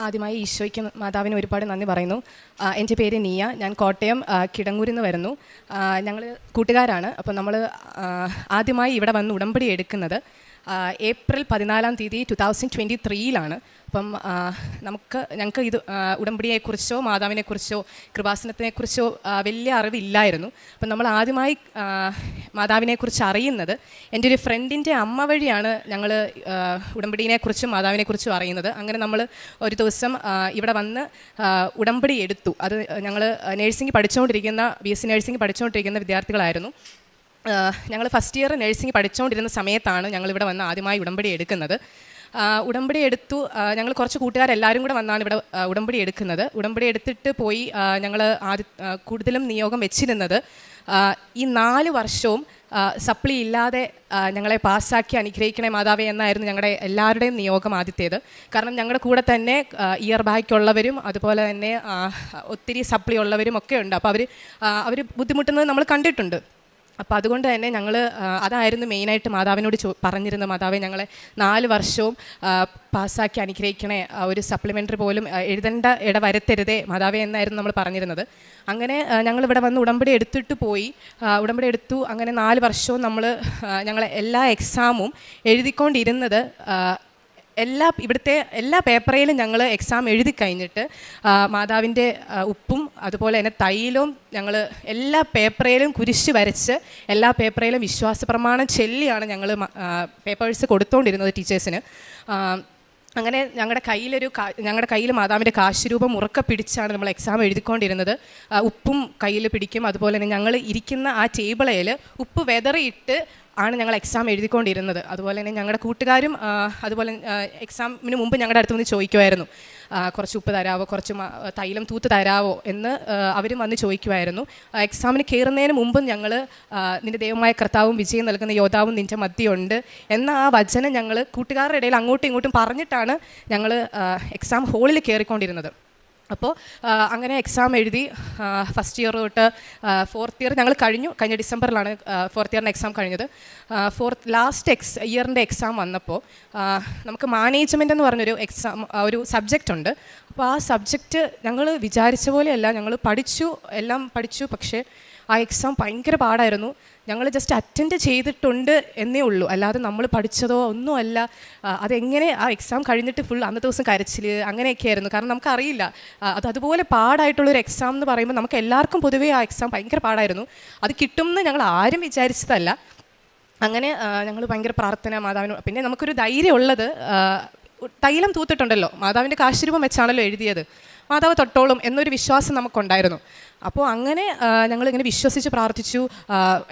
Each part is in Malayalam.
ആദ്യമായി ഈശോയ്ക്ക് മാതാവിന് ഒരുപാട് നന്ദി പറയുന്നു. എൻ്റെ പേര് നിയ, ഞാൻ കോട്ടയം കിടങ്ങൂരിൽ നിന്ന് വരുന്നു. ഞങ്ങൾ കൂട്ടുകാരാണ്. അപ്പോൾ നമ്മൾ ആദ്യമായി ഇവിടെ വന്ന് ഉടമ്പടി എടുക്കുന്നത് ഏപ്രിൽ 14 2023 അപ്പം ഞങ്ങൾക്ക് ഇത് ഉടമ്പടിയെക്കുറിച്ചോ മാതാവിനെക്കുറിച്ചോ കൃപാസനത്തിനെക്കുറിച്ചോ വലിയ അറിവില്ലായിരുന്നു. അപ്പം നമ്മൾ ആദ്യമായി മാതാവിനെക്കുറിച്ച് അറിയുന്നത് എൻ്റെ ഒരു ഫ്രണ്ടിൻ്റെ അമ്മ വഴിയാണ്. ഞങ്ങൾ ഉടമ്പടിയെക്കുറിച്ചും മാതാവിനെക്കുറിച്ചും അറിയുന്നത്. അങ്ങനെ നമ്മൾ ഒരു ദിവസം ഇവിടെ വന്ന് ഉടമ്പടി എടുത്തു. അത് ഞങ്ങൾ നേഴ്സിംഗ് പഠിച്ചുകൊണ്ടിരിക്കുന്ന BSc നേഴ്സിംഗ് പഠിച്ചുകൊണ്ടിരിക്കുന്ന വിദ്യാർത്ഥികളായിരുന്നു. ഞങ്ങൾ ഫസ്റ്റ് ഇയർ നേഴ്സിംഗ് പഠിച്ചുകൊണ്ടിരുന്ന സമയത്താണ് ഞങ്ങളിവിടെ വന്ന് ആദ്യമായി ഉടമ്പടി എടുക്കുന്നത്. ഉടമ്പടി എടുത്തു. ഞങ്ങൾ കുറച്ച് കൂട്ടുകാരെല്ലാവരും കൂടെ വന്നാണ് ഇവിടെ ഉടമ്പടി എടുക്കുന്നത്. ഉടമ്പടി എടുത്തിട്ട് പോയി ഞങ്ങൾ കൂടുതലും നിയോഗം വെച്ചിരുന്നത് ഈ 4 വർഷവും സപ്ലി ഇല്ലാതെ ഞങ്ങളെ പാസ്സാക്കി അനുഗ്രഹിക്കണേ മാതാവേ എന്നായിരുന്നു ഞങ്ങളുടെ എല്ലാവരുടെയും നിയോഗം ആദ്യത്തേത്. കാരണം ഞങ്ങളുടെ കൂടെ തന്നെ ഇയർ ബാക്കുള്ളവരും അതുപോലെ തന്നെ ഒത്തിരി സപ്ലി ഉള്ളവരും ഒക്കെ ഉണ്ട്. അപ്പോൾ അവർ ബുദ്ധിമുട്ടുന്നത് നമ്മൾ കണ്ടിട്ടുണ്ട്. അപ്പോൾ അതുകൊണ്ട് തന്നെ ഞങ്ങൾ അതായിരുന്നു മെയിനായിട്ട് മാതാവിനോട് പറഞ്ഞിരുന്നത്. മാതാവെ, ഞങ്ങളെ 4 വർഷവും പാസ്സാക്കി അനുഗ്രഹിക്കണേ, ഒരു സപ്ലിമെൻ്ററി പോലും എഴുതേണ്ട വരുത്തരുതേ മാതാവെ എന്നായിരുന്നു നമ്മൾ പറഞ്ഞിരുന്നത്. അങ്ങനെ ഞങ്ങളിവിടെ വന്ന് ഉടമ്പടി എടുത്തിട്ട് പോയി. ഉടമ്പടി എടുത്തു. അങ്ങനെ 4 വർഷവും ഞങ്ങളെ എല്ലാ എക്സാമും എഴുതിക്കൊണ്ടിരുന്നത് ഇവിടുത്തെ എല്ലാ പേപ്പറിലും ഞങ്ങൾ എക്സാം എഴുതി കഴിഞ്ഞിട്ട് മാതാവിൻ്റെ ഉപ്പും അതുപോലെ തന്നെ തൈലവും ഞങ്ങൾ എല്ലാ പേപ്പറിലും കുരിശ് വരച്ച് എല്ലാ പേപ്പറിലും വിശ്വാസ പ്രമാണം ചൊല്ലിയാണ് ഞങ്ങൾ പേപ്പേഴ്സ് കൊടുത്തുകൊണ്ടിരുന്നത് ടീച്ചേഴ്സിന്. അങ്ങനെ ഞങ്ങളുടെ കയ്യിൽ മാതാവിൻ്റെ കാശുരൂപം ഉറക്കെ പിടിച്ചാണ് നമ്മൾ എക്സാം എഴുതിക്കൊണ്ടിരുന്നത്. ഉപ്പും കയ്യിൽ പിടിക്കും. അതുപോലെ തന്നെ ഞങ്ങൾ ഇരിക്കുന്ന ആ ടേബിളിൽ ഉപ്പ് വെതറിയിട്ട് ആണ് ഞങ്ങൾ എക്സാം എഴുതിക്കൊണ്ടിരുന്നത്. അതുപോലെ തന്നെ ഞങ്ങളുടെ കൂട്ടുകാരും അതുപോലെ എക്സാമിന് മുമ്പ് ഞങ്ങളുടെ അടുത്ത് വന്ന് ചോദിക്കുമായിരുന്നു, കുറച്ച് ഉപ്പ് തരാവോ, കുറച്ച് തൈലം തൂത്ത് തരാവോ എന്ന് അവരും വന്ന് ചോദിക്കുമായിരുന്നു. എക്സാമിന് കയറുന്നതിന് മുമ്പും ഞങ്ങൾ നിൻ്റെ ദൈവമായ കർത്താവും വിജയം നൽകുന്ന യോദ്ധാവും നിൻ്റെ മധ്യയുണ്ട് എന്ന ആ വചനം ഞങ്ങൾ കൂട്ടുകാരുടെ ഇടയിൽ അങ്ങോട്ടും ഇങ്ങോട്ടും പറഞ്ഞിട്ടാണ് ഞങ്ങൾ എക്സാം ഹോളിൽ കയറിക്കൊണ്ടിരുന്നത്. അപ്പോൾ അങ്ങനെ എക്സാം എഴുതി ഫസ്റ്റ് ഇയർ തൊട്ട് 4th ഇയർ ഞങ്ങൾ കഴിഞ്ഞ ഡിസംബറിലാണ് 4th ഇയറിൻ്റെ എക്സാം കഴിഞ്ഞത്. ലാസ്റ്റ് ഇയറിൻ്റെ എക്സാം വന്നപ്പോൾ നമുക്ക് മാനേജ്മെൻ്റ് എന്ന് പറഞ്ഞൊരു ഒരു സബ്ജക്റ്റ് ഉണ്ട്. അപ്പോൾ ആ സബ്ജക്റ്റ് ഞങ്ങൾ വിചാരിച്ച പോലെയല്ല, ഞങ്ങൾ എല്ലാം പഠിച്ചു. പക്ഷേ ആ എക്സാം ഭയങ്കര പാടായിരുന്നു. ഞങ്ങൾ ജസ്റ്റ് അറ്റൻഡ് ചെയ്തിട്ടുണ്ട് എന്നേ ഉള്ളൂ, അല്ലാതെ നമ്മൾ പഠിച്ചതോ ഒന്നുമല്ല. അതെങ്ങനെ ആ എക്സാം കഴിഞ്ഞിട്ട് ഫുൾ അന്നത്തെ ദിവസം കരച്ചിൽ അങ്ങനെയൊക്കെ ആയിരുന്നു. കാരണം നമുക്കറിയില്ല, അതുപോലെ പാടായിട്ടുള്ളൊരു എക്സാം എന്ന് പറയുമ്പോൾ നമുക്ക് എല്ലാവർക്കും പൊതുവേ ആ എക്സാം ഭയങ്കര പാടായിരുന്നു. അത് കിട്ടുമെന്ന് ഞങ്ങൾ ആരും വിചാരിച്ചതല്ല. അങ്ങനെ ഞങ്ങൾ ഭയങ്കര പ്രാർത്ഥന മാതാവിനോട്. പിന്നെ നമുക്കൊരു ധൈര്യം ഉള്ളത്, തൈലം തൂത്തിട്ടുണ്ടല്ലോ, മാതാവിൻ്റെ കാശുരൂപം വെച്ചാണല്ലോ എഴുതിയത്, മാതാവ് തൊട്ടോളും എന്നൊരു വിശ്വാസം നമുക്കുണ്ടായിരുന്നു. അപ്പോൾ അങ്ങനെ ഞങ്ങളിങ്ങനെ വിശ്വസിച്ച് പ്രാർത്ഥിച്ചു.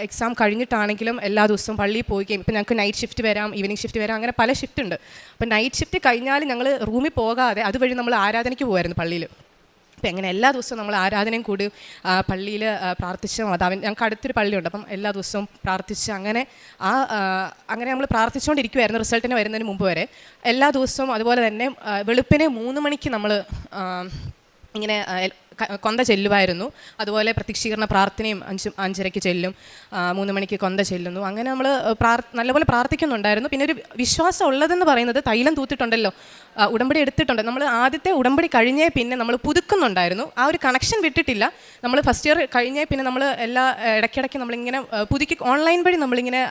എക്സാം കഴിഞ്ഞിട്ടാണെങ്കിലും എല്ലാ ദിവസവും പള്ളിയിൽ പോവുകയും, ഇപ്പോൾ ഞങ്ങൾക്ക് നൈറ്റ് ഷിഫ്റ്റ് വരാം, ഈവനിങ് ഷിഫ്റ്റ് വരാം, അങ്ങനെ പല ഷിഫ്റ്റ് ഉണ്ട്. അപ്പോൾ നൈറ്റ് ഷിഫ്റ്റ് കഴിഞ്ഞാൽ ഞങ്ങൾ റൂമിൽ പോകാതെ അതുവഴി നമ്മൾ ആരാധനയ്ക്ക് പോകുമായിരുന്നു പള്ളിയിൽ. അപ്പോൾ എങ്ങനെ എല്ലാ ദിവസവും നമ്മൾ ആരാധനയും കൂടി പള്ളിയിൽ പ്രാർത്ഥിച്ച് മാതാവിൻ, ഞങ്ങൾക്ക് അടുത്തൊരു പള്ളിയുണ്ട്, അപ്പം എല്ലാ ദിവസവും പ്രാർത്ഥിച്ച് അങ്ങനെ നമ്മൾ പ്രാർത്ഥിച്ചുകൊണ്ടിരിക്കുമായിരുന്നു റിസൾട്ടിന് വരുന്നതിന് മുമ്പ് വരെ എല്ലാ ദിവസവും. അതുപോലെ തന്നെ വെളുപ്പിനെ 3 മണിക്ക് നമ്മൾ ഇങ്ങനെ കൊന്ത ചെല്ലുമായിരുന്നു. അതുപോലെ പ്രത്യക്ഷീകരണ പ്രാർത്ഥനയും 5:30 ചെല്ലും, 3 മണിക്ക് കൊന്ത ചെല്ലുന്നു. അങ്ങനെ നമ്മൾ നല്ലപോലെ പ്രാർത്ഥിക്കുന്നുണ്ടായിരുന്നു. പിന്നെ ഒരു വിശ്വാസം ഉള്ളതെന്ന് പറയുന്നത് തൈലം തൂത്തിട്ടുണ്ടല്ലോ, ഉടമ്പടി എടുത്തിട്ടുണ്ട്. നമ്മൾ ആദ്യത്തെ ഉടമ്പടി കഴിഞ്ഞേ പിന്നെ നമ്മൾ പുതുക്കുന്നുണ്ടായിരുന്നു. ആ ഒരു കണക്ഷൻ വിട്ടിട്ടില്ല. നമ്മൾ ഫസ്റ്റ് ഇയർ കഴിഞ്ഞേ പിന്നെ നമ്മൾ ഇടയ്ക്കിടയ്ക്ക് നമ്മളിങ്ങനെ പുതുക്കി ഓൺലൈൻ വഴി നമ്മളിങ്ങനെ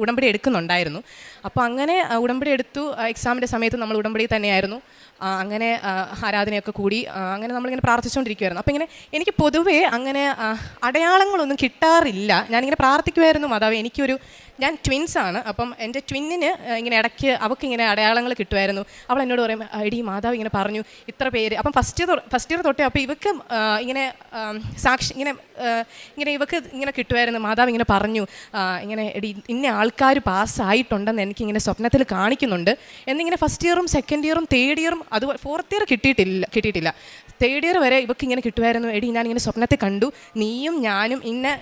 ഉടമ്പടി എടുക്കുന്നുണ്ടായിരുന്നു. അപ്പോൾ അങ്ങനെ ഉടമ്പടി എടുത്തു. എക്സാമിൻ്റെ സമയത്ത് നമ്മൾ ഉടമ്പടി തന്നെയായിരുന്നു. അങ്ങനെ ആരാധനയൊക്കെ കൂടി അങ്ങനെ നമ്മളിങ്ങനെ പ്രാർത്ഥിച്ചുകൊണ്ടിരിക്കുമായിരുന്നു. അപ്പോൾ ഇങ്ങനെ എനിക്ക് പൊതുവേ അങ്ങനെ അടയാളങ്ങളൊന്നും കിട്ടാറില്ല. ഞാനിങ്ങനെ പ്രാർത്ഥിക്കുമായിരുന്നു, മാതാവേ ഞാൻ ട്വിൻസാണ്. അപ്പം എൻ്റെ ട്വിന്നിന് ഇങ്ങനെ ഇടയ്ക്ക് അവൾക്കിങ്ങനെ അടയാളങ്ങൾ കിട്ടുമായിരുന്നു. അവൾ എന്നോട് പറയും, എടി മാതാവ് ഇങ്ങനെ പറഞ്ഞു ഇത്ര പേര്. അപ്പം ഫസ്റ്റ് ഇയർ തൊട്ടേ അപ്പോൾ ഇവക്ക് ഇങ്ങനെ സാക്ഷി ഇങ്ങനെ ഇവക്ക് ഇങ്ങനെ കിട്ടുമായിരുന്നു, മാതാവ് ഇങ്ങനെ പറഞ്ഞു ഇങ്ങനെ എടി ഇന്ന ആൾക്കാർ പാസ്സായിട്ടുണ്ടെന്ന് എനിക്കിങ്ങനെ സ്വപ്നത്തിൽ കാണിക്കുന്നുണ്ട് എന്നിങ്ങനെ ഫസ്റ്റ് ഇയറും സെക്കൻഡ് ഇയറും തേർഡ് ഇയറും അതുപോലെ 4th ഇയർ കിട്ടിയിട്ടില്ല. തേർഡ് ഇയർ വരെ ഇവർക്ക് ഇങ്ങനെ കിട്ടുമായിരുന്നു, എടി ഞാനിങ്ങനെ സ്വപ്നത്തിൽ കണ്ടു, നീയും ഞാനും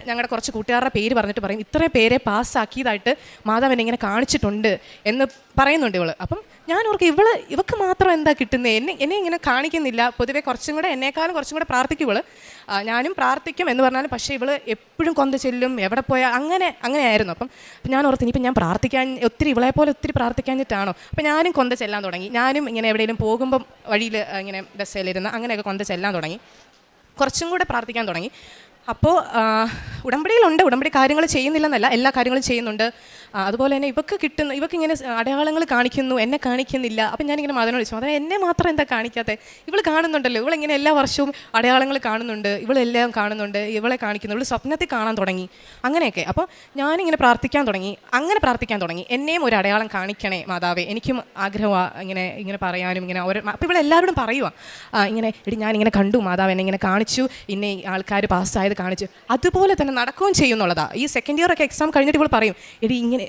ഞങ്ങളുടെ കുറച്ച് കൂട്ടുകാരുടെ പേര് പറഞ്ഞിട്ട് പറയും ഇത്രയും പേരെ പാസ്സാക്കിയതായിട്ട് മാതാവ് എന്നെ ഇങ്ങനെ കാണിച്ചിട്ടുണ്ട് എന്ന് പറയുന്നുണ്ട് ഇവൾ. അപ്പം ഞാൻ ഓർക്കും ഇവൾക്ക് മാത്രം എന്താ കിട്ടുന്നത്, എന്നെ ഇങ്ങനെ കാണിക്കുന്നില്ല. പൊതുവേ കുറച്ചും കൂടെ എന്നേക്കാളും കുറച്ചും കൂടെ പ്രാർത്ഥിക്കും ഞാനും പ്രാർത്ഥിക്കും എന്ന് പറഞ്ഞാലും, പക്ഷേ ഇവൾ എപ്പോഴും കൊന്ത ചെല്ലും, എവിടെ പോയാൽ അങ്ങനെയായിരുന്നു. അപ്പം ഞാൻ ഓർത്ത് ഇനിയിപ്പം ഞാൻ പ്രാർത്ഥിക്കാൻ ഇവളെ പോലെ ഒത്തിരി പ്രാർത്ഥിക്കാഞ്ഞിട്ടാണോ. അപ്പം ഞാനും കൊന്ത ചെല്ലാൻ തുടങ്ങി. ഞാനും ഇങ്ങനെ എവിടെയെങ്കിലും പോകുമ്പം വഴിയിൽ ഇങ്ങനെ ബസ്സിലിരുന്ന് അങ്ങനെയൊക്കെ കൊന്ത ചെല്ലാൻ തുടങ്ങി, കുറച്ചും കൂടെ പ്രാർത്ഥിക്കാൻ തുടങ്ങി. അപ്പോൾ ഉടമ്പടി കാര്യങ്ങൾ ചെയ്യുന്നില്ലെന്നല്ല, എല്ലാ കാര്യങ്ങളും ചെയ്യുന്നുണ്ട്. അതുപോലെ തന്നെ ഇവക്ക് ഇങ്ങനെ അടയാളങ്ങൾ കാണിക്കുന്നു, എന്നെ കാണിക്കുന്നില്ല. അപ്പം ഞാനിങ്ങനെ മാതാവിനോട് ചോദിച്ചു, അതായത് എന്നെ മാത്രം എന്താ കാണിക്കാത്തത്? ഇവൾ കാണുന്നുണ്ടല്ലോ, ഇവളിങ്ങനെ എല്ലാ വർഷവും അടയാളങ്ങൾ കാണുന്നുണ്ട്, ഇവളെല്ലാം കാണുന്നുണ്ട്, ഇവളെ കാണിക്കുന്നു, ഇവൾ സ്വപ്നത്തിൽ കാണാൻ തുടങ്ങി, അങ്ങനെയൊക്കെ. അപ്പോൾ ഞാനിങ്ങനെ പ്രാർത്ഥിക്കാൻ തുടങ്ങി, എന്നെയും ഒരു അടയാളം കാണിക്കണേ മാതാവേ, എനിക്കും ആഗ്രഹമാണ് ഇങ്ങനെ പറയാനും ഇങ്ങനെ അപ്പോൾ ഇവളെല്ലാവരോടും പറയുക ഇങ്ങനെ, ഞാനിങ്ങനെ കണ്ടു മാതാവ് എന്നെ ഇങ്ങനെ കാണിച്ചു, ഇന്നെ ആൾക്കാർ പാസ്സായത് കാണിച്ചു. അതുപോലെ തന്നെ നടക്കുകയും ചെയ്യുന്നുള്ളതാണ്. ഈ സെക്കൻഡ് ഇയർ ഒക്കെ എക്സാം കഴിഞ്ഞിട്ട് ഇവൾ പറയും, ഇങ്ങനെ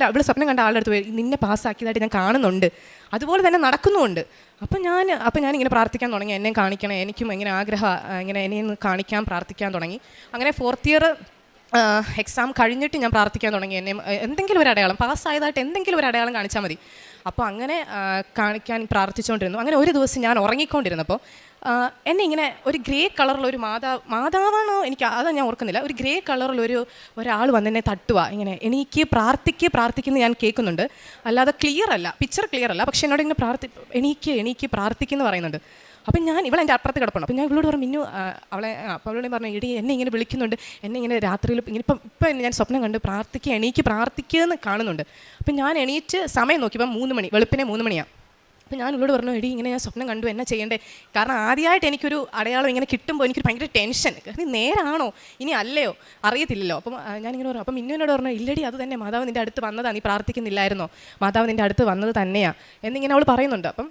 ഇവിടെ സ്വപ്നം കണ്ട ആളുടെ അടുത്ത് പോയി നിന്നെ പാസ്സാക്കിയതായിട്ട് ഞാൻ കാണുന്നുണ്ട്, അതുപോലെ തന്നെ നടക്കുന്നുമുണ്ട്. അപ്പം ഞാനിങ്ങനെ പ്രാർത്ഥിക്കാൻ തുടങ്ങി, എന്നെ കാണിക്കണേ, എനിക്കും ഇങ്ങനെ ആഗ്രഹം, ഇങ്ങനെ എന്നെ ഒന്ന് കാണിക്കാൻ പ്രാർത്ഥിക്കാൻ തുടങ്ങി. അങ്ങനെ ഫോർത്ത് ഇയർ എക്സാം കഴിഞ്ഞിട്ട് ഞാൻ പ്രാർത്ഥിക്കാൻ തുടങ്ങി, എന്നെ എന്തെങ്കിലും ഒരു അടയാളം, പാസ്സായതായിട്ട് എന്തെങ്കിലും ഒരു അടയാളം കാണിച്ചാൽ മതി. അപ്പോൾ അങ്ങനെ കാണിക്കാൻ പ്രാർത്ഥിച്ചുകൊണ്ടിരുന്നു. അങ്ങനെ ഒരു ദിവസം ഞാൻ ഉറങ്ങിക്കൊണ്ടിരുന്നപ്പോൾ എന്നെ ഇങ്ങനെ ഒരു ഗ്രേ കളറിലൊരു മാതാവാണോ അതാ ഞാൻ ഓർക്കുന്നില്ല, ഒരു ഗ്രേ കളറിലൊരു ഒരാൾ വന്നെന്നെ തട്ടുക, ഇങ്ങനെ എനിക്ക് പ്രാർത്ഥിക്കുന്ന ഞാൻ കേൾക്കുന്നുണ്ട്, അല്ലാതെ പിക്ചർ ക്ലിയർ അല്ല, പക്ഷെ എന്നോട് ഇങ്ങനെ എനിക്ക് പ്രാർത്ഥിക്കുന്നു പറയുന്നുണ്ട്. അപ്പം ഇവളെൻ്റെ അപ്പുറത്ത് കിടപ്പുണ്ട്. അപ്പം ഞാൻ ഇവളോട് പറഞ്ഞു, മിന്നു അപ്പോൾ അവളോട് പറഞ്ഞു, എന്നെ ഇങ്ങനെ വിളിക്കുന്നുണ്ട്, എന്നെ ഇങ്ങനെ രാത്രിയിൽ ഇപ്പം ഞാൻ സ്വപ്നം കണ്ട് പ്രാർത്ഥിക്കുമെന്ന് കാണുന്നുണ്ട്. അപ്പം ഞാൻ എണീറ്റ് സമയം നോക്കി, ഇപ്പം 3 മണി, വെളുപ്പിനെ 3 മണിയാണ്. അപ്പം ഞാൻ ഇവളോട് പറഞ്ഞു, ഇങ്ങനെ ഞാൻ സ്വപ്നം കണ്ടു, എന്നാ ചെയ്യേണ്ടേ? കാരണം ആദ്യമായിട്ട് എനിക്കൊരു അടയാളം ഇങ്ങനെ കിട്ടുമ്പോൾ എനിക്കൊരു ഭയങ്കര ടെൻഷൻ, നേരാണോ ഇനി അല്ലയോ അറിയത്തില്ലല്ലോ. അപ്പം ഞാനിങ്ങനെ പറഞ്ഞു. അപ്പം മിന്നുവിനോട് പറഞ്ഞു, ഇല്ലടി അത് തന്നെ, മാതാവ് നിൻ്റെ അടുത്ത് വന്നതാണ്, നീ പ്രാർത്ഥിക്കുന്നില്ലായിരുന്നോ, മാതാവ് നിൻ്റെ അടുത്ത് വന്നത് തന്നെയാണ് എന്നിങ്ങനെ അവൾ പറയുന്നുണ്ട്. അപ്പം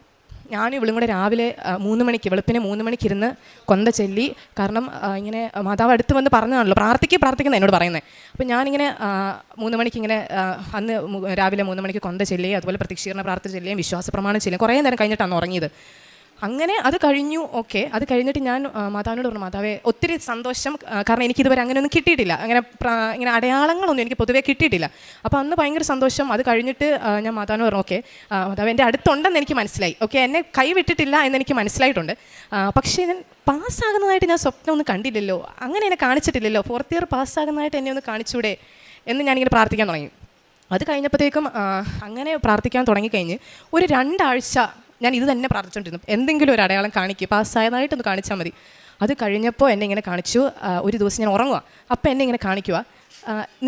ഞാനും ഇവളും കൂടെ രാവിലെ 3 മണിക്ക്, വെളുപ്പിനെ 3 മണിക്ക് ഇരുന്ന് കൊന്ത ചൊല്ലി. കാരണം ഇങ്ങനെ മാതാവ് അടുത്ത് വന്ന് പറഞ്ഞതാണല്ലോ, പ്രാർത്ഥിക്കുന്ന എന്നോട് പറയുന്നത്. അപ്പം ഞാനിങ്ങനെ 3 മണിക്ക് ഇങ്ങനെ അന്ന് രാവിലെ 3 മണിക്ക് കൊന്ത ചൊല്ലുകയും അതുപോലെ പ്രത്യക്ഷീകരണ പ്രാർത്ഥന ചൊല്ലുകയും വിശ്വാസ പ്രമാണം ചൊല്ലുകയും കുറേ നേരം കഴിഞ്ഞിട്ടാണ് ഉറങ്ങിയത്. അങ്ങനെ അത് കഴിഞ്ഞു. ഓക്കെ, അത് കഴിഞ്ഞിട്ട് ഞാൻ മാതാവിനോട് പറഞ്ഞു, മാതാവേ ഒത്തിരി സന്തോഷം, കാരണം എനിക്കിതുവരെ അങ്ങനെയൊന്നും കിട്ടിയിട്ടില്ല, ഇങ്ങനെ അടയാളങ്ങളൊന്നും എനിക്ക് പൊതുവേ കിട്ടിയിട്ടില്ല. അപ്പോൾ അന്ന് ഭയങ്കര സന്തോഷം. അത് കഴിഞ്ഞിട്ട് ഞാൻ മാതാവിനോട് പറഞ്ഞു, ഓക്കെ മാതാവ് എൻ്റെ അടുത്തുണ്ടെന്ന് എനിക്ക് മനസ്സിലായി, ഓക്കെ എന്നെ കൈവിട്ടിട്ടില്ല എന്നെനിക്ക് മനസ്സിലായിട്ടുണ്ട്, പക്ഷേ ഞാൻ പാസ്സാകുന്നതായിട്ട് ഞാൻ സ്വപ്നം ഒന്നും കണ്ടില്ലല്ലോ, അങ്ങനെ എന്നെ കാണിച്ചിട്ടില്ലല്ലോ, ഫോർത്ത് ഇയർ പാസ്സാകുന്നതായിട്ട് എന്നെ ഒന്ന് കാണിച്ചൂടെ എന്ന് ഞാനിങ്ങനെ പ്രാർത്ഥിക്കാൻ തുടങ്ങി. അത് കഴിഞ്ഞപ്പോഴത്തേക്കും അങ്ങനെ പ്രാർത്ഥിക്കാൻ തുടങ്ങിക്കഴിഞ്ഞ് ഒരു 2 ആഴ്ച ഞാൻ ഇത് തന്നെ പ്രാർത്ഥിച്ചുകൊണ്ടിരുന്നു, എന്തെങ്കിലും ഒരു അടയാളം കാണിക്കുക, പാസ്സായതായിട്ടൊന്ന് കാണിച്ചാൽ മതി. അത് കഴിഞ്ഞപ്പോൾ എന്നെ ഇങ്ങനെ കാണിച്ചു. ഒരു ദിവസം ഞാൻ ഉറങ്ങുക, അപ്പോൾ എന്നെ ഇങ്ങനെ കാണിക്കുക,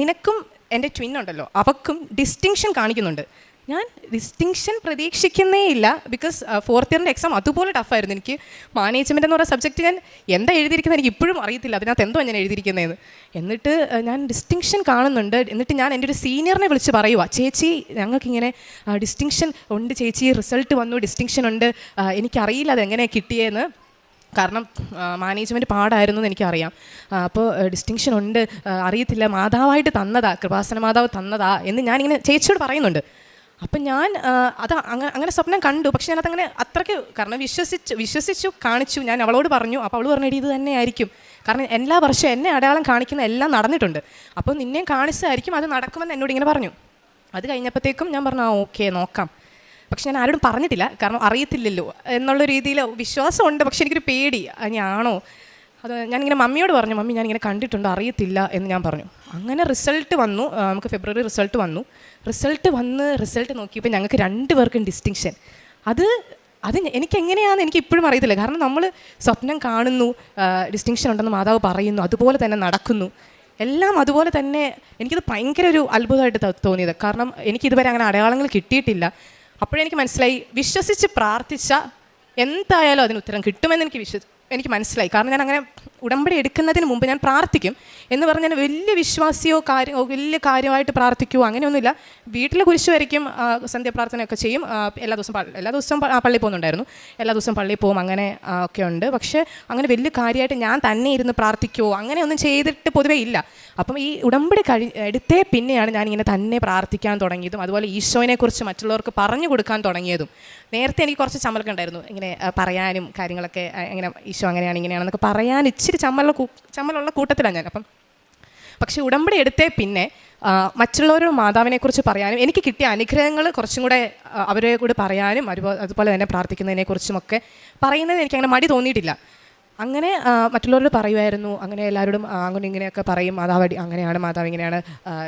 നിനക്കും എൻ്റെ ട്വിൻ ഉണ്ടല്ലോ അവക്കും ഡിസ്റ്റിങ്ഷൻ കാണിക്കുന്നുണ്ട്. ഞാൻ ഡിസ്റ്റിങ്ഷൻ പ്രതീക്ഷിക്കുന്നേ ഇല്ല, ബിക്കോസ് ഫോർത്ത് ഇയറിൻ്റെ എക്സാം അതുപോലെ ടഫായിരുന്നു. എനിക്ക് മാനേജ്മെൻറ്റ് എന്ന് പറയുന്ന സബ്ജക്റ്റ് ഞാൻ എന്താ എഴുതിയിരിക്കുന്നത് എനിക്ക് ഇപ്പോഴും അറിയത്തില്ല, അതിനകത്ത് എന്തോ ഞാൻ എഴുതിയിരിക്കുന്നതെന്ന്. എന്നിട്ട് ഞാൻ ഡിസ്റ്റിങ്ഷൻ കാണുന്നുണ്ട്. എന്നിട്ട് ഞാൻ എൻ്റെ ഒരു സീനിയറിനെ വിളിച്ച് പറയുക, ചേച്ചി ഞങ്ങൾക്കിങ്ങനെ ഡിസ്റ്റിങ്ഷൻ ഉണ്ട് ചേച്ചി, റിസൾട്ട് വന്നു, ഡിസ്റ്റിങ്ഷൻ ഉണ്ട്, എനിക്കറിയില്ല അതെങ്ങനെയാണ് കിട്ടിയതെന്ന്, കാരണം മാനേജ്മെൻറ്റ് പാടായിരുന്നു എന്ന് എനിക്കറിയാം. അപ്പോൾ ഡിസ്റ്റിങ്ഷൻ ഉണ്ട്, അറിയത്തില്ല, മാതാവായിട്ട് തന്നതാ, കൃപാസന മാതാവ് തന്നതാ എന്ന് ഞാനിങ്ങനെ ചേച്ചിയോട് പറയുന്നുണ്ട്. അപ്പം ഞാൻ അങ്ങനെ സ്വപ്നം കണ്ടു, പക്ഷേ ഞാനതങ്ങനെ അത്രയ്ക്ക്, കാരണം വിശ്വസിച്ചു കാണിച്ചു. ഞാൻ അവളോട് പറഞ്ഞു. അപ്പോൾ അവൾ പറഞ്ഞു, ഇത് തന്നെ ആയിരിക്കും, കാരണം എല്ലാ വർഷവും എന്നെ അടയാളം കാണിക്കുന്ന എല്ലാം നടന്നിട്ടുണ്ട്, അപ്പോൾ നിന്നെയും കാണിച്ചതായിരിക്കും, അത് നടക്കുമെന്ന് എന്നോട് ഇങ്ങനെ പറഞ്ഞു. അത് കഴിഞ്ഞപ്പോഴത്തേക്കും ഞാൻ പറഞ്ഞു, ഓക്കെ നോക്കാം. പക്ഷെ ഞാൻ ആരോടും പറഞ്ഞിട്ടില്ല, കാരണം അറിയത്തില്ലല്ലോ എന്നുള്ള രീതിയിൽ വിശ്വാസമുണ്ട്, പക്ഷെ എനിക്കൊരു പേടി, ഞാനോ അത് ഞാനിങ്ങനെ മമ്മിയോട് പറഞ്ഞു, മമ്മി ഞാനിങ്ങനെ കണ്ടിട്ടുണ്ട്, അറിയത്തില്ല എന്ന് ഞാൻ പറഞ്ഞു. അങ്ങനെ റിസൾട്ട് വന്നു, നമുക്ക് ഫെബ്രുവരി റിസൾട്ട് നോക്കിയപ്പോൾ ഞങ്ങൾക്ക് 2 പേർക്കും ഡിസ്റ്റിങ്ഷൻ. അത് എനിക്കെങ്ങനെയാണെന്ന് എനിക്ക് ഇപ്പോഴും അറിയത്തില്ല, കാരണം നമ്മൾ സ്വപ്നം കാണുന്നു, ഡിസ്റ്റിങ്ഷൻ ഉണ്ടെന്ന് മാതാവ് പറയുന്നു, അതുപോലെ തന്നെ നടക്കുന്നു, എല്ലാം അതുപോലെ തന്നെ. എനിക്കത് ഭയങ്കര ഒരു അത്ഭുതമായിട്ട് തോന്നിയത്, കാരണം എനിക്കിതുവരെ അങ്ങനെ അടയാളങ്ങൾ കിട്ടിയിട്ടില്ല. അപ്പോഴെനിക്ക് മനസ്സിലായി, വിശ്വസിച്ച് പ്രാർത്ഥിച്ച എന്തായാലും അതിന് ഉത്തരം കിട്ടുമെന്ന് എനിക്ക് മനസ്സിലായി. കാരണം ഞാൻ അങ്ങനെ ഉടമ്പടി എടുക്കുന്നതിന് മുമ്പ് ഞാൻ പ്രാർത്ഥിക്കും എന്ന് പറഞ്ഞാൽ വലിയ വിശ്വാസിയോ വലിയ കാര്യമായിട്ട് പ്രാർത്ഥിക്കുമോ അങ്ങനെയൊന്നുമില്ല. വീട്ടിൽ കുരിശ് വരയ്ക്കും, സന്ധ്യാപ്രാർത്ഥനയൊക്കെ ചെയ്യും, എല്ലാ ദിവസവും പള്ളിയിൽ പോകുന്നുണ്ടായിരുന്നു, എല്ലാ ദിവസവും പള്ളിയിൽ പോകും, അങ്ങനെ ഒക്കെ ഉണ്ട്. പക്ഷേ അങ്ങനെ വലിയ കാര്യമായിട്ട് ഞാൻ തന്നെ ഇരുന്ന് പ്രാർത്ഥിക്കുമോ അങ്ങനെയൊന്നും ചെയ്തിട്ട് പൊതുവേ ഇല്ല. അപ്പം ഈ ഉടമ്പടി എടുത്തേ പിന്നെയാണ് ഞാനിങ്ങനെ തന്നെ പ്രാർത്ഥിക്കാൻ തുടങ്ങിയതും, അതുപോലെ ഈശോനെക്കുറിച്ച് മറ്റുള്ളവർക്ക് പറഞ്ഞു കൊടുക്കാൻ തുടങ്ങിയതും. നേരത്തെ എനിക്ക് കുറച്ച് ചമ്മലൊക്കെ ഉണ്ടായിരുന്നു, ഇങ്ങനെ പറയാനും കാര്യങ്ങളൊക്കെ, ഇങ്ങനെ ഈശോ അങ്ങനെയാണ് ഇങ്ങനെയാണെന്നൊക്കെ പറയാൻ ഇച്ചിരി ചമ്മലുള്ള കൂട്ടത്തിലാണ് ഞാൻ. പക്ഷേ ഉടമ്പടി എടുത്തേ പിന്നെ മറ്റുള്ളവരുടെ മാതാവിനെക്കുറിച്ച് പറയാനും എനിക്ക് കിട്ടിയ അനുഗ്രഹങ്ങൾ കുറച്ചും കൂടെ അവരെ കൂടെ പറയാനും അതുപോലെ തന്നെ പ്രാർത്ഥിക്കുന്നതിനെക്കുറിച്ചുമൊക്കെ പറയുന്നതിന് എനിക്കങ്ങനെ മടി തോന്നിയിട്ടില്ല. അങ്ങനെ മറ്റുള്ളവരോട് പറയുമായിരുന്നു. അങ്ങനെ എല്ലാവരോടും അങ്ങനെ ഇങ്ങനെയൊക്കെ പറയും, മാതാവ് അങ്ങനെയാണ്, മാതാവ് ഇങ്ങനെയാണ്,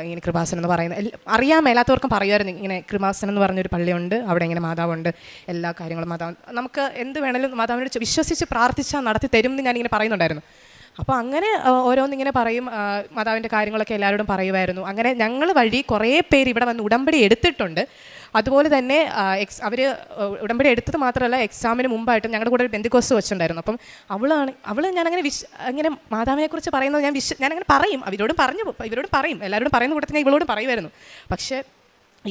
ഇങ്ങനെ കൃപാസനം എന്ന് പറയുന്നത് അറിയാൻ മേലാത്തവർക്കും പറയുമായിരുന്നു. ഇങ്ങനെ കൃപാസനം എന്ന് പറഞ്ഞൊരു പള്ളിയുണ്ട്, അവിടെ ഇങ്ങനെ മാതാവുണ്ട്, എല്ലാ കാര്യങ്ങളും മാതാവ് നമുക്ക് എന്ത് വേണമെങ്കിലും മാതാവിനോട് വിശ്വസിച്ച് പ്രാർത്ഥിച്ചാൽ നടത്തി തരും എന്ന് ഞാനിങ്ങനെ പറയുന്നുണ്ടായിരുന്നു. അപ്പോൾ അങ്ങനെ ഓരോന്നിങ്ങനെ പറയും, മാതാവിൻ്റെ കാര്യങ്ങളൊക്കെ എല്ലാവരോടും പറയുമായിരുന്നു. അങ്ങനെ ഞങ്ങൾ വഴി കുറേ പേര് ഇവിടെ വന്ന് ഉടമ്പടി എടുത്തിട്ടുണ്ട്. അതുപോലെ തന്നെ അവർ ഉടമ്പടി എടുത്തത് മാത്രമല്ല, എക്സാമിന് മുമ്പായിട്ടും ഞങ്ങളുടെ കൂടെ ഒരു ബെന്തിക്കോസ് വെച്ചിട്ടുണ്ടായിരുന്നു. അപ്പം അവൾ ഞാനങ്ങനെ അങ്ങനെ മാതാവിനെക്കുറിച്ച് പറയുന്നത് ഞാനങ്ങനെ പറയും, ഇവരോടും പറയും, എല്ലാവരോടും പറയുന്ന കൂട്ടത്തിൽ ഞാൻ ഇവളോടും പറയുമായിരുന്നു. പക്ഷേ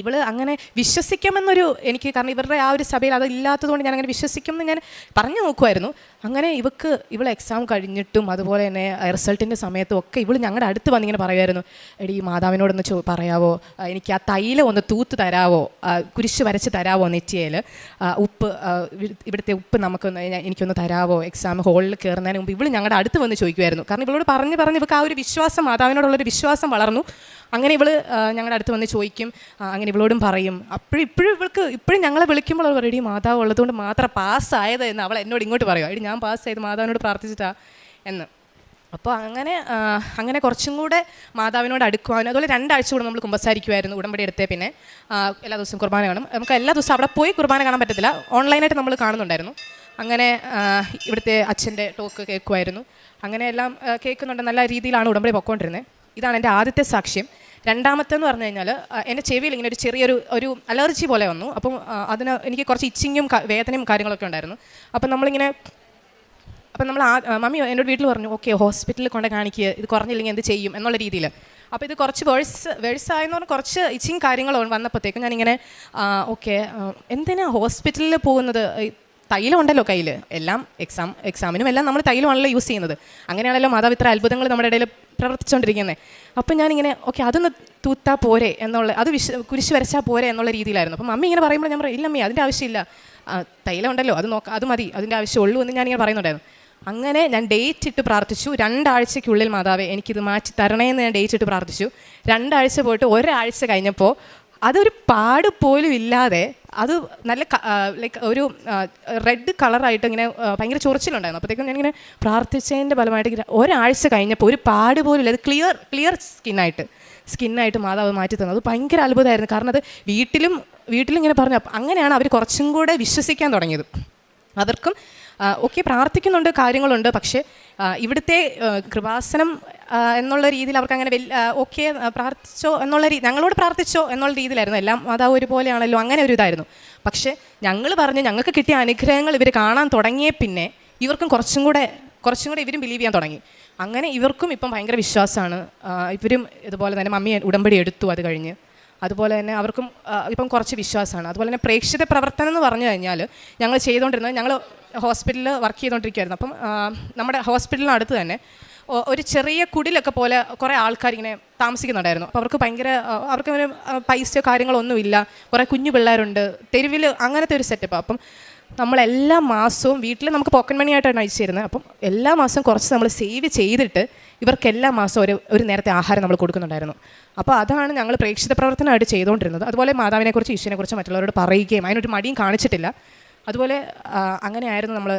ഇവൾ അങ്ങനെ വിശ്വസിക്കാമെന്നൊരു എനിക്ക്, കാരണം ഇവരുടെ ആ ഒരു സഭയിൽ അതില്ലാത്തതുകൊണ്ട് ഞാൻ അങ്ങനെ വിശ്വസിക്കുമെന്ന് ഞാൻ പറഞ്ഞു നോക്കുമായിരുന്നു. അങ്ങനെ ഇവൾ എക്സാം കഴിഞ്ഞിട്ടും അതുപോലെ തന്നെ റിസൾട്ടിൻ്റെ സമയത്തും ഒക്കെ ഇവൾ ഞങ്ങളുടെ അടുത്ത് വന്നിങ്ങനെ പറയുമായിരുന്നു, എടി മാതാവിനോടൊന്ന് പറയാവോ, എനിക്ക് ആ തൈലം ഒന്ന് തൂത്ത് തരാവോ, കുരിശ് വരച്ച് തരാവോ, നെറ്റിയയിൽ ഉപ്പ്, ഇവിടുത്തെ ഉപ്പ് എനിക്കൊന്ന് തരാവോ, എക്സാം ഹോളിൽ കയറുന്നതിന് മുമ്പ് ഇവൾ ഞങ്ങളുടെ അടുത്ത് വന്ന് ചോദിക്കുമായിരുന്നു. കാരണം ഇവളോട് പറഞ്ഞ് ഇവൾക്ക് ആ ഒരു വിശ്വാസം, മാതാവിനോടുള്ളൊരു വിശ്വാസം വളർന്നു. അങ്ങനെ ഇവൾ ഞങ്ങളുടെ അടുത്ത് വന്ന് ചോദിക്കും, അങ്ങനെ ഇവളോടും പറയും. ഇപ്പോഴും ഞങ്ങളെ വിളിക്കുമ്പോൾ അവൾ പറയും, മാതാവ് ഉള്ളതുകൊണ്ട് മാത്രം പാസ്സായത് എന്ന് അവൾ എന്നോട് ഇങ്ങോട്ട് പറയും, എടി ഞാൻ പാസ്സായത് മാതാവിനോട് പ്രാർത്ഥിച്ചിട്ടാ എന്ന്. അപ്പോൾ അങ്ങനെ കുറച്ചും കൂടെ മാതാവിനോട് അടുക്കുവാനും, അതുപോലെ 2 ആഴ്ച കൂടെ നമ്മൾ കുമ്പസാരിക്കുമായിരുന്നു ഉടമ്പടി എടുത്തേ. പിന്നെ എല്ലാ ദിവസവും കുർബാന കാണും. നമുക്ക് എല്ലാ ദിവസവും അവിടെ പോയി കുർബാന കാണാൻ പറ്റത്തില്ല, ഓൺലൈനായിട്ട് നമ്മൾ കാണുന്നുണ്ടായിരുന്നു. അങ്ങനെ ഇവിടുത്തെ അച്ഛൻ്റെ ടോക്ക് കേൾക്കുമായിരുന്നു. അങ്ങനെ എല്ലാം കേൾക്കുന്നുണ്ട്. നല്ല രീതിയിലാണ് ഉടമ്പടി പൊയ്ക്കൊണ്ടിരുന്നത്. ഇതാണ് എൻ്റെ ആദ്യത്തെ സാക്ഷ്യം. രണ്ടാമത്തെന്ന് പറഞ്ഞു കഴിഞ്ഞാൽ എൻ്റെ ചെവിയിൽ ഇങ്ങനെ ഒരു ചെറിയൊരു അലർജി പോലെ വന്നു. അപ്പം അതിന് എനിക്ക് കുറച്ച് ഇച്ചിങ്ങും വേദനയും കാര്യങ്ങളൊക്കെ ഉണ്ടായിരുന്നു. അപ്പം നമ്മൾ മമ്മി എന്നോട് വീട്ടിൽ പറഞ്ഞു, ഓക്കെ ഹോസ്പിറ്റലിൽ കൊണ്ട് കാണിക്കുക, ഇത് കുറഞ്ഞില്ലെങ്കിൽ എന്ത് ചെയ്യും എന്നുള്ള രീതിയിൽ. അപ്പോൾ ഇത് കുറച്ച് വേഴ്സായെന്ന് പറഞ്ഞാൽ കുറച്ച് ഇച്ചിങ് കാര്യങ്ങൾ വന്നപ്പോഴത്തേക്കും ഞാനിങ്ങനെ ഓക്കെ എന്തിനാ ഹോസ്പിറ്റലിൽ പോകുന്നത്, തൈലം ഉണ്ടല്ലോ കയ്യിൽ, എല്ലാം എക്സാമിനും എല്ലാം നമ്മൾ തൈലമാണല്ലോ യൂസ് ചെയ്യുന്നത്. അങ്ങനെയാണല്ലോ മാതാവ് ഇത്ര അത്ഭുതങ്ങൾ നമ്മുടെ ഇടയിൽ പ്രവർത്തിച്ചുകൊണ്ടിരിക്കുന്നത്. അപ്പം ഞാനിങ്ങനെ ഓക്കെ അതൊന്ന് തൂത്താൽ പോരെ എന്നുള്ള, അത് കുരിശ് വരച്ചാൽ പോരെ എന്നുള്ള രീതിയിലായിരുന്നു. അപ്പം മമ്മി ഇങ്ങനെ പറയുമ്പോൾ ഞാൻ പറയും, ഇല്ലമ്മേ അതിൻ്റെ ആവശ്യമില്ല, തൈലം ഉണ്ടല്ലോ അത് മതി, അതിൻ്റെ ആവശ്യമുള്ളൂ എന്ന് ഞാനിങ്ങനെ പറയുന്നുണ്ടായിരുന്നു. അങ്ങനെ ഞാൻ ഡേറ്റ് ഇട്ട് പ്രാർത്ഥിച്ചു. 2 ആഴ്ചയ്ക്കുള്ളിൽ മാതാവേ എനിക്കിത് മാറ്റി തരണേന്ന് ഞാൻ ഡേറ്റ് ഇട്ട് പ്രാർത്ഥിച്ചു. 2 ആഴ്ച പോയിട്ട് 1 ആഴ്ച കഴിഞ്ഞപ്പോൾ അതൊരു പാട് പോലും ഇല്ലാതെ അത് നല്ല ഒരു റെഡ് കളറായിട്ട് ഇങ്ങനെ ഭയങ്കര ചൊറിച്ചിലുണ്ടായിരുന്നു. അപ്പോഴത്തേക്കും ഞാനിങ്ങനെ പ്രാർത്ഥിച്ചതിൻ്റെ ഫലമായിട്ട് 1 ആഴ്ച കഴിഞ്ഞപ്പോൾ ഒരു പാട് പോലും ഇല്ല, അത് ക്ലിയർ സ്കിന്നായിട്ട് മാതാവ് മാറ്റി തന്നു. അത് ഭയങ്കര അത്ഭുതമായിരുന്നു. കാരണം അത് വീട്ടിലിങ്ങനെ പറഞ്ഞു. അങ്ങനെയാണ് അവർ കുറച്ചും കൂടെ വിശ്വസിക്കാൻ തുടങ്ങിയത്. അവർക്കും ഓക്കെ പ്രാർത്ഥിക്കുന്നുണ്ട്, കാര്യങ്ങളുണ്ട്, പക്ഷേ ഇവിടുത്തെ കൃപാസനം എന്നുള്ള രീതിയിൽ അവർക്ക് അങ്ങനെ ഓക്കെ പ്രാർത്ഥിച്ചോ എന്നുള്ള ഞങ്ങളോട് പ്രാർത്ഥിച്ചോ എന്നുള്ള രീതിയിലായിരുന്നു. എല്ലാം മാതാവ് ഒരുപോലെയാണല്ലോ, അങ്ങനെ ഒരു ഇതായിരുന്നു. പക്ഷേ ഞങ്ങൾക്ക് കിട്ടിയ അനുഗ്രഹങ്ങൾ ഇവർ കാണാൻ തുടങ്ങിയ പിന്നെ ഇവർക്കും കുറച്ചും കൂടെ ഇവരും ബിലീവ് ചെയ്യാൻ തുടങ്ങി. അങ്ങനെ ഇവർക്കും ഇപ്പം ഭയങ്കര വിശ്വാസമാണ്. ഇവരും ഇതുപോലെ തന്നെ മമ്മി ഉടമ്പടി എടുത്തു. അത് കഴിഞ്ഞ് അതുപോലെ തന്നെ അവർക്കും ഇപ്പം കുറച്ച് വിശ്വാസമാണ്. അതുപോലെ തന്നെ പ്രേക്ഷിത പ്രവർത്തനം എന്ന് പറഞ്ഞു കഴിഞ്ഞാൽ ഞങ്ങൾ ചെയ്തുകൊണ്ടിരുന്നത്, ഞങ്ങൾ ഹോസ്പിറ്റലിൽ വർക്ക് ചെയ്തുകൊണ്ടിരിക്കുകയായിരുന്നു. അപ്പം നമ്മുടെ ഹോസ്പിറ്റലിനടുത്ത് തന്നെ ഒരു ചെറിയ കുടിലൊക്കെ പോലെ കുറേ ആൾക്കാർ ഇങ്ങനെ താമസിക്കുന്നുണ്ടായിരുന്നു. അപ്പോൾ അവർക്ക് അങ്ങനെ പൈസയോ കാര്യങ്ങളൊന്നുമില്ല, കുറേ കുഞ്ഞു പിള്ളേരുണ്ട്, തെരുവിൽ അങ്ങനത്തെ ഒരു സെറ്റപ്പ്. അപ്പം നമ്മളെല്ലാ മാസവും വീട്ടിൽ നമുക്ക് പോക്കറ്റ് മണി ആയിട്ടാണ് അയച്ചു തരുന്നത്. അപ്പം എല്ലാ മാസവും കുറച്ച് നമ്മൾ സേവ് ചെയ്തിട്ട് ഇവർക്ക് എല്ലാ മാസവും ഒരു നേരത്തെ ആഹാരം നമ്മൾ കൊടുക്കുന്നുണ്ടായിരുന്നു. അപ്പോൾ അതാണ് ഞങ്ങൾ പ്രേക്ഷിത പ്രവർത്തനമായിട്ട് ചെയ്തുകൊണ്ടിരുന്നത്. അതുപോലെ മാതാവിനെക്കുറിച്ച് ഈശോനെക്കുറിച്ച് മറ്റുള്ളവരോട് പറയുകയും അതിനൊരു മടിയും കാണിച്ചിട്ടില്ല. അതുപോലെ അങ്ങനെയായിരുന്നു നമ്മൾ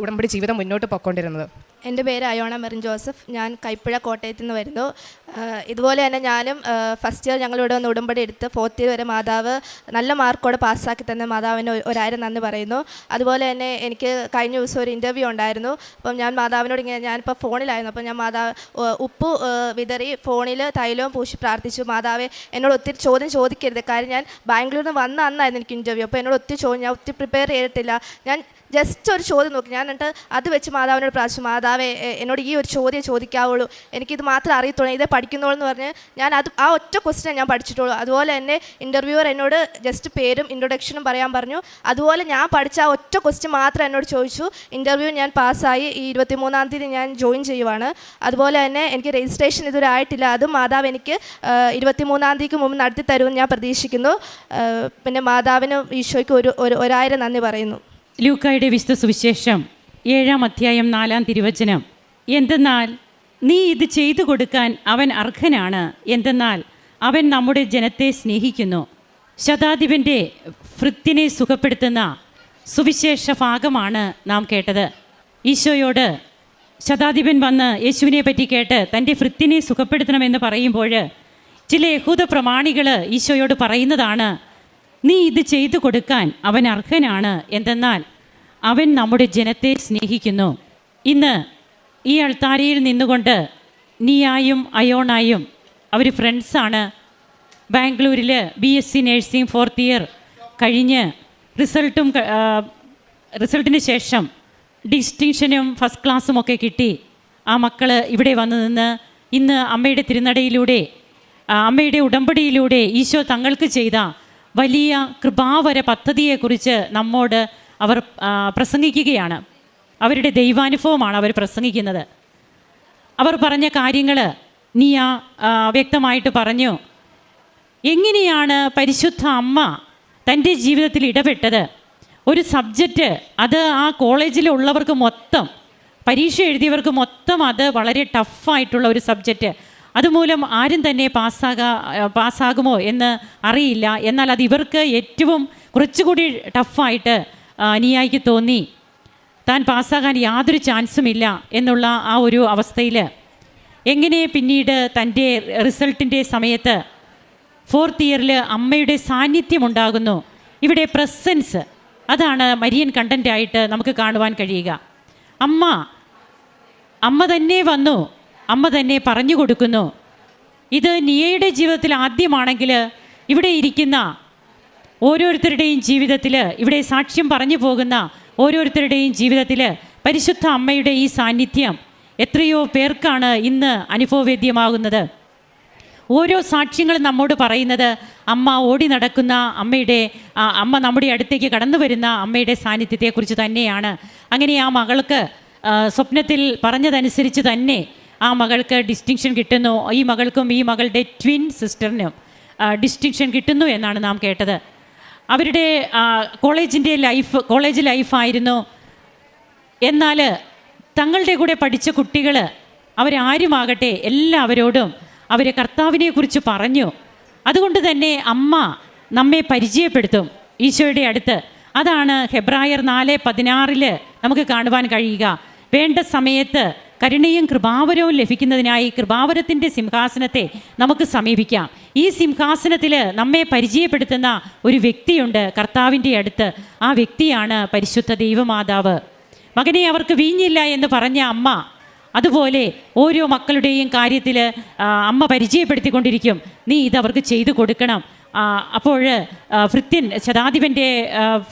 ഉടമ്പടി ജീവിതം മുന്നോട്ട് പോയിക്കൊണ്ടിരുന്നത്. എൻ്റെ പേര് അയോണ മെറിൻ ജോസഫ്. ഞാൻ കൈപ്പുഴ കോട്ടയത്ത് നിന്ന് വരുന്നു. ഇതുപോലെ തന്നെ ഞാനും ഫസ്റ്റ് ഇയർ ഞങ്ങളിവിടെ വന്ന് ഉടമ്പടി എടുത്ത് 4th ഇയർ വരെ മാതാവ് നല്ല മാർക്കോടെ പാസ്സാക്കി തന്ന മാതാവിന് 1000 നന്ദി പറയുന്നു. അതുപോലെ തന്നെ എനിക്ക് കഴിഞ്ഞ ദിവസം ഒരു ഇൻ്റർവ്യൂ ഉണ്ടായിരുന്നു. അപ്പം ഞാൻ മാതാവിനോട് ഞാനിപ്പോൾ ഫോണിലായിരുന്നു. അപ്പം ഞാൻ മാതാവ് ഉപ്പ് വിതറി ഫോണിൽ തൈലവും പൂശി പ്രാർത്ഥിച്ചു. മാതാവെ എന്നോട് ഒത്തിരി ചോദ്യം ചോദിക്കരുത്, കാര്യം ഞാൻ ബാംഗ്ലൂരിൽ നിന്ന് വന്ന അന്നായിരുന്നു എനിക്ക് ഇൻ്റർവ്യൂ. അപ്പോൾ എന്നോട് ഞാൻ ഒത്തിരി പ്രിപ്പയർ ചെയ്തിട്ടില്ല. ഞാൻ ജസ്റ്റ് ഒരു ചോദ്യം നോക്കി, ഞാൻ എന്നിട്ട് അത് വെച്ച് മാതാവിനോട് പ്രാർത്ഥിച്ചു, മാതാവെ എന്നോട് ഈ ഒരു ചോദ്യം ചോദിക്കാവുള്ളൂ, എനിക്കിത് മാത്രമേ അറിയത്തുള്ളൂ, ഇതേ പഠിക്കുന്നുള്ളൂ എന്ന് പറഞ്ഞ് ഞാൻ ആ ഒറ്റ ക്വസ്റ്റ്യൻ ഞാൻ പഠിച്ചിട്ടുള്ളൂ. അതുപോലെ തന്നെ ഇൻ്റർവ്യൂവർ എന്നോട് ജസ്റ്റ് പേരും ഇൻട്രൊഡക്ഷനും പറയാൻ പറഞ്ഞു. അതുപോലെ ഞാൻ പഠിച്ച ആ ഒറ്റ ക്വസ്റ്റ്യൻ മാത്രം എന്നോട് ചോദിച്ചു. ഇൻ്റർവ്യൂ ഞാൻ പാസ്സായി. ഈ 23-ാം തീയതി ഞാൻ ജോയിൻ ചെയ്യുവാണ്. അതുപോലെ തന്നെ എനിക്ക് രജിസ്ട്രേഷൻ ഇതുവരെ ആയിട്ടില്ല, അതും മാതാവ് എനിക്ക് 23-ാം തീയതിക്ക് മുമ്പ് നടത്തി തരുമെന്ന് ഞാൻ പ്രതീക്ഷിക്കുന്നു. പിന്നെ മാതാവിനും ഈശോയ്ക്ക് 1000 നന്ദി പറയുന്നു. ലൂക്കായുടെ വിശുദ്ധ സുവിശേഷം 7-ാം അധ്യായം 4-ാം തിരുവചനം. എന്തെന്നാൽ നീ ഇത് ചെയ്തു കൊടുക്കാൻ അവൻ അർഹനാണ്, എന്തെന്നാൽ അവൻ നമ്മുടെ ജനത്തെ സ്നേഹിക്കുന്നു. ശതാധിപൻ്റെ ഭൃത്യനെ സുഖപ്പെടുത്തുന്ന സുവിശേഷ ഭാഗമാണ് നാം കേട്ടത്. ഈശോയോട് ശതാധിപൻ വന്ന് യേശുവിനെ പറ്റി കേട്ട് തൻ്റെ ഭൃത്യനെ സുഖപ്പെടുത്തണമെന്ന് പറയുമ്പോൾ ചില യഹൂദ പ്രമാണികൾ ഈശോയോട് പറയുന്നതാണ്, നീ ഇത് ചെയ്തു കൊടുക്കാൻ അവൻ അർഹനാണ്, എന്തെന്നാൽ അവൻ നമ്മുടെ ജനത്തെ സ്നേഹിക്കുന്നു. ഇന്ന് ഈ അൾത്താരയിൽ നിന്നുകൊണ്ട് നിയായും അയോണായും അവർ ഫ്രണ്ട്സാണ്. ബാംഗ്ലൂരിൽ BSc നേഴ്സിംഗ് 4th ഇയർ കഴിഞ്ഞ് റിസൾട്ടിന് ശേഷം ഡിസ്റ്റിങ്ഷനും ഫസ്റ്റ് ക്ലാസ്സും ഒക്കെ കിട്ടി. ആ മക്കൾ ഇവിടെ വന്നു നിന്ന് ഇന്ന് അമ്മയുടെ തിരുനടയിലൂടെ, അമ്മയുടെ ഉടമ്പടിയിലൂടെ ഈശോ തങ്ങൾക്ക് ചെയ്ത വലിയ കൃപാവര പദ്ധതിയെക്കുറിച്ച് നമ്മോട് അവർ പ്രസംഗിക്കുകയാണ്. അവരുടെ ദൈവാനുഭവമാണ് അവർ പ്രസംഗിക്കുന്നത്. അവർ പറഞ്ഞ കാര്യങ്ങൾ നിയ വ്യക്തമായിട്ട് പറഞ്ഞു. എങ്ങനെയാണ് പരിശുദ്ധ അമ്മ തൻ്റെ ജീവിതത്തിൽ ഇടപെട്ടത്? ഒരു സബ്ജക്റ്റ് അത് ആ കോളേജിലുള്ളവർക്ക് മൊത്തം, പരീക്ഷ എഴുതിയവർക്ക് മൊത്തം അത് വളരെ ടഫായിട്ടുള്ള ഒരു സബ്ജക്റ്റ്. അതുമൂലം ആരും തന്നെ പാസ്സാകുമോ എന്ന് അറിയില്ല. എന്നാൽ അത് ഇവർക്ക് ഏറ്റവും കുറച്ചുകൂടി ടഫായിട്ട് നിയായിക്ക് തോന്നി. താൻ പാസ്സാകാൻ യാതൊരു ചാൻസുമില്ല എന്നുള്ള ആ ഒരു അവസ്ഥയിൽ എങ്ങനെ പിന്നീട് തൻ്റെ റിസൾട്ടിൻ്റെ സമയത്ത് 4th ഇയറിൽ അമ്മയുടെ സാന്നിധ്യം ഉണ്ടാകുന്നു. ഇവിടെ പ്രസൻസ്, അതാണ് മരിയൻ കണ്ടൻ്റായിട്ട് നമുക്ക് കാണുവാൻ കഴിയുക. അമ്മ തന്നെ വന്നു, അമ്മ തന്നെ പറഞ്ഞു കൊടുക്കുന്നു. ഇത് നിയയുടെ ജീവിതത്തിൽ ആദ്യമാണെങ്കിൽ ഇവിടെ ഇരിക്കുന്ന ഓരോരുത്തരുടെയും ജീവിതത്തിൽ, ഇവിടെ സാക്ഷ്യം പറഞ്ഞു പോകുന്ന ഓരോരുത്തരുടെയും ജീവിതത്തിൽ പരിശുദ്ധ അമ്മയുടെ ഈ സാന്നിധ്യം എത്രയോ പേർക്കാണ് ഇന്ന് അനുഭവവേദ്യമാകുന്നത്. ഓരോ സാക്ഷ്യങ്ങളും നമ്മോട് പറയുന്നത് അമ്മ ഓടി നടക്കുന്ന അമ്മ നമ്മുടെ അടുത്തേക്ക് കടന്നു വരുന്ന അമ്മയുടെ സാന്നിധ്യത്തെക്കുറിച്ച് തന്നെയാണ്. അങ്ങനെ ആ മകൾക്ക് സ്വപ്നത്തിൽ പറഞ്ഞതനുസരിച്ച് തന്നെ ആ മകൾക്ക് ഡിസ്റ്റിങ്ഷൻ കിട്ടുന്നു. ഈ മകൾക്കും ഈ മകളുടെ ട്വിൻ സിസ്റ്ററിനും ഡിസ്റ്റിങ്ഷൻ കിട്ടുന്നു എന്നാണ് നാം കേട്ടത്. അവരുടെ കോളേജ് ലൈഫായിരുന്നു. എന്നാൽ തങ്ങളുടെ കൂടെ പഠിച്ച കുട്ടികൾ അവരാരുമാകട്ടെ എല്ലാവരോടും അവർ കർത്താവിനെക്കുറിച്ച് പറഞ്ഞു. അതുകൊണ്ട് തന്നെ അമ്മ നമ്മെ പരിചയപ്പെടുത്തും ഈശോയുടെ അടുത്ത്. അതാണ് ഹെബ്രായർ 4:16 നമുക്ക് കാണുവാൻ കഴിയുക. വേണ്ട സമയത്ത് കരുണയും കൃപാവരവും ലഭിക്കുന്നതിനായി കൃപാവരത്തിൻ്റെ സിംഹാസനത്തെ നമുക്ക് സമീപിക്കാം. ഈ സിംഹാസനത്തിൽ നമ്മെ പരിചയപ്പെടുത്തുന്ന ഒരു വ്യക്തിയുണ്ട് കർത്താവിൻ്റെ അടുത്ത്. ആ വ്യക്തിയാണ് പരിശുദ്ധ ദൈവമാതാവ്. മകനെ അവർക്ക് വീഞ്ഞില്ല എന്ന് പറഞ്ഞ അമ്മ അതുപോലെ ഓരോ മക്കളുടെയും കാര്യത്തിൽ അമ്മ പരിചയപ്പെടുത്തിക്കൊണ്ടിരിക്കും. നീ ഇതവർക്ക് ചെയ്തു കൊടുക്കണം. അപ്പോൾ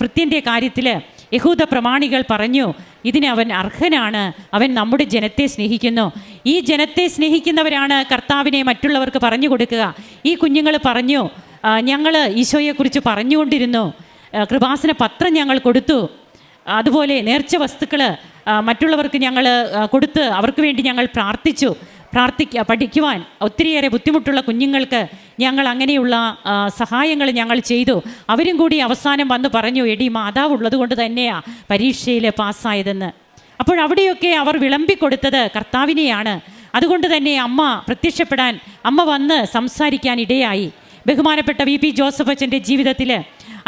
ഭൃത്യൻ്റെ കാര്യത്തിൽ യഹൂദ പ്രമാണികൾ പറഞ്ഞു, ഇതിന് അവൻ അർഹനാണ്, അവൻ നമ്മുടെ ജനത്തെ സ്നേഹിക്കുന്നു. ഈ ജനത്തെ സ്നേഹിക്കുന്നവരാണ് കർത്താവിനെ മറ്റുള്ളവർക്ക് പറഞ്ഞു കൊടുക്കുക. ഈ കുഞ്ഞുങ്ങൾ പറഞ്ഞു, ഞങ്ങൾ ഈശോയെക്കുറിച്ച് പറഞ്ഞുകൊണ്ടിരുന്നു, കൃപാസന പത്രം ഞങ്ങൾ കൊടുത്തു, അതുപോലെ നേർച്ച വസ്തുക്കൾ മറ്റുള്ളവർക്ക് ഞങ്ങൾ കൊടുത്ത് അവർക്ക് വേണ്ടി ഞങ്ങൾ പ്രാർത്ഥിച്ചു. പഠിക്കുവാൻ ഒത്തിരിയേറെ ബുദ്ധിമുട്ടുള്ള കുഞ്ഞുങ്ങൾക്ക് ഞങ്ങൾ അങ്ങനെയുള്ള സഹായങ്ങൾ ഞങ്ങൾ ചെയ്തു. അവരും കൂടി അവസാനം വന്ന് പറഞ്ഞു, എടി മാതാവ് ഉള്ളത് കൊണ്ട് തന്നെയാണ് പരീക്ഷയിൽ പാസ്സായതെന്ന്. അപ്പോഴവിടെയൊക്കെ അവർ വിളമ്പിക്കൊടുത്തത് കർത്താവിനെയാണ്. അതുകൊണ്ട് തന്നെ അമ്മ പ്രത്യക്ഷപ്പെടാൻ, അമ്മ വന്ന് സംസാരിക്കാൻ ഇടയായി. ബഹുമാനപ്പെട്ട VP ജോസഫ് അച്ഛൻ്റെ ജീവിതത്തിൽ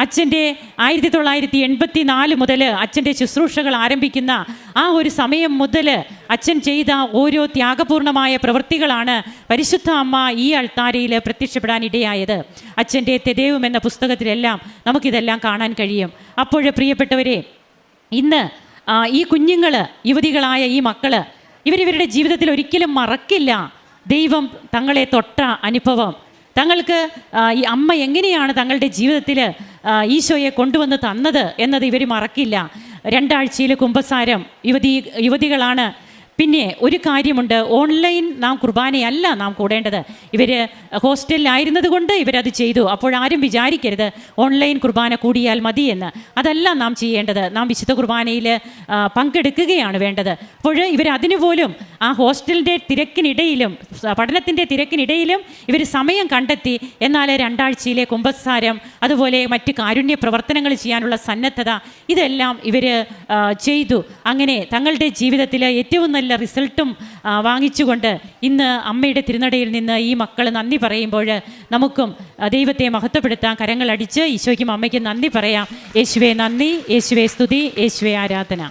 അച്ഛൻ്റെ 1984 മുതൽ അച്ഛൻ്റെ ശുശ്രൂഷകൾ ആരംഭിക്കുന്ന ആ ഒരു സമയം മുതൽ അച്ഛൻ ചെയ്ത ഓരോ ത്യാഗപൂർണമായ പ്രവൃത്തികളാണ് പരിശുദ്ധ അമ്മ ഈ അൾത്താരയിൽ പ്രത്യക്ഷപ്പെടാൻ ഇടയായത്. അച്ഛൻ്റെ തെദേവും എന്ന പുസ്തകത്തിലെല്ലാം നമുക്കിതെല്ലാം കാണാൻ കഴിയും. അപ്പോൾ പ്രിയപ്പെട്ടവരെ, ഇന്ന് ഈ കുഞ്ഞുങ്ങൾ, യുവതികളായ ഈ മക്കൾ, ഇവരുടെ ജീവിതത്തിൽ ഒരിക്കലും മറക്കില്ല ദൈവം തങ്ങളെ തൊട്ട അനുഭവം. തങ്ങൾക്ക് ഈ അമ്മ എങ്ങനെയാണ് തങ്ങളുടെ ജീവിതത്തിൽ ഈശോയെ കൊണ്ടുവന്ന് തന്നത് എന്നത് ഇവർ മറക്കില്ല. 2 ആഴ്ചയിൽ കുമ്പസാരം യുവതികളാണ്. പിന്നെ ഒരു കാര്യമുണ്ട്, ഓൺലൈൻ നാം കുർബാനയല്ല നാം കൂടേണ്ടത്. ഇവർ ഹോസ്റ്റലിലായിരുന്നത് കൊണ്ട് ഇവരത് ചെയ്തു. അപ്പോഴാരും വിചാരിക്കരുത് ഓൺലൈൻ കുർബാന കൂടിയാൽ മതിയെന്ന്. അതല്ല നാം ചെയ്യേണ്ടത്. നാം വിശുദ്ധ കുർബാനയിൽ പങ്കെടുക്കുകയാണ് വേണ്ടത്. അപ്പോൾ ഇവരതിനു പോലും ആ ഹോസ്റ്റലിൻ്റെ തിരക്കിനിടയിലും പഠനത്തിൻ്റെ തിരക്കിനിടയിലും ഇവർ സമയം കണ്ടെത്തി. എന്നാൽ 2 ആഴ്ചയിലെ കുമ്പസാരം, അതുപോലെ മറ്റ് കാരുണ്യ പ്രവർത്തനങ്ങൾ ചെയ്യാനുള്ള സന്നദ്ധത, ഇതെല്ലാം ഇവർ ചെയ്തു. അങ്ങനെ തങ്ങളുടെ ജീവിതത്തിൽ ഏറ്റവും നല്ല നല്ല റിസൾട്ടും വാങ്ങിച്ചുകൊണ്ട് ഇന്ന് അമ്മയുടെ തിരുനടയിൽ നിന്ന് ഈ മക്കൾ നന്ദി പറയുമ്പോൾ നമുക്കും ദൈവത്തെ മഹത്വപ്പെടുത്താൻ കരങ്ങളടിച്ച് ഈശോയ്ക്കും അമ്മയ്ക്കും നന്ദി പറയാം. യേശുവേ നന്ദി, യേശുവേ സ്തുതി, യേശുവേ ആരാധന.